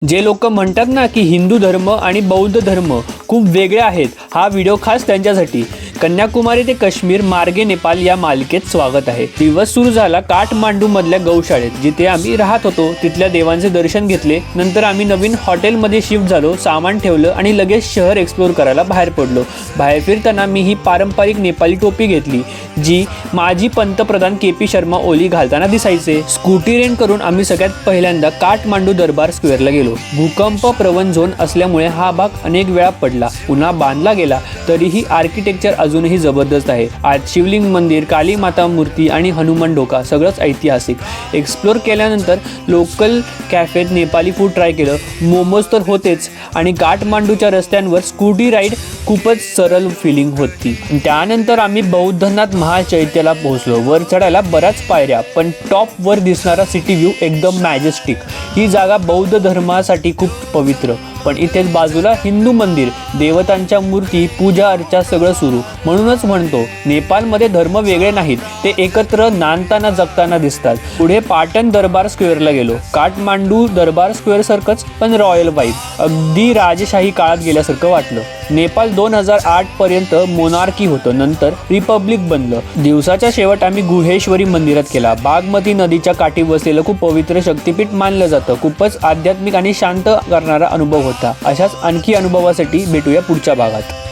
जे लोक म्हणतात ना की हिंदू धर्म आणि बौद्ध धर्म खूप वेगळे आहेत, हा व्हिडिओ खास त्यांच्यासाठी। कन्याकुमारी ते काश्मीर मार्गे नेपाल या मालिकेत स्वागत आहे। दिवस सुरू झाला काठमांडू मधल्या गौशाळेत, जिथे आम्ही राहत होतो। तिथल्या देवांचे दर्शन घेतले, नंतर आम्ही नवीन हॉटेलमध्ये शिफ्ट झालो, सामान ठेवलं आणि लगेच शहर एक्सप्लोर करायला बाहेर पडलो। बाहेर फिरताना मी ही पारंपरिक नेपाली टोपी घेतली, जी माजी पंतप्रधान के.पी. शर्मा ओली घालताना दिसायचे। स्कूटी रेंट करून आम्ही सगळ्यात पहिल्यांदा काठमांडू दरबार स्क्वेअरला गेलो। भूकंप प्रवण झोन असल्यामुळे हा भाग अनेक वेळा पडला, पुन्हा बांधला गेला, तरीही आर्किटेक्चर अजूनही जबरदस्त आहे। आज शिवलिंग मंदिर, काली माता मूर्ती आणि हनुमान ढोका सगळंच ऐतिहासिक। एक्सप्लोर केल्यानंतर लोकल कॅफेत नेपाली फूड ट्राय केलं। मोमोज तर होतेच, आणि काठमांडूच्या रस्त्यांवर स्कूटी राईड खूपच सरळ फिलिंग होती। त्यानंतर आम्ही बौद्धनाथ महाचैत्याला पोहोचलो। वर चढायला बऱ्याच पायऱ्या, पण टॉप वर दिसणारा सिटी व्ह्यू एकदम मॅजेस्टिक। ही जागा बौद्ध धर्मासाठी खूप पवित्र, पण इथेच बाजूला हिंदू मंदिर, देवतांच्या मूर्ती, पूजा अर्चा सगळं सुरू। म्हणूनच म्हणतो, नेपाळमध्ये धर्म वेगळे नाहीत, ते एकत्र नांदताना जगताना दिसतात। पुढे पाटण दरबार स्क्वेअरला गेलो। काठमांडू दरबार स्क्वेअर सारखंच, पण रॉयल वाईब, अगदी राजशाही काळात गेल्यासारखं वाटलं। नेपाळ 2008 पर्यंत मोनार्की होतं, नंतर रिपब्लिक बनलं। दिवसाच्या शेवट आम्ही गुहेश्वरी मंदिरात केला। बागमती नदीच्या काठी बसलेलं खूप पवित्र शक्तिपीठ मानलं जातं। खूपच आध्यात्मिक आणि शांत करणारा अनुभव होता। अशाच आणखी अनुभवासाठी भेटूया पुढच्या भागात।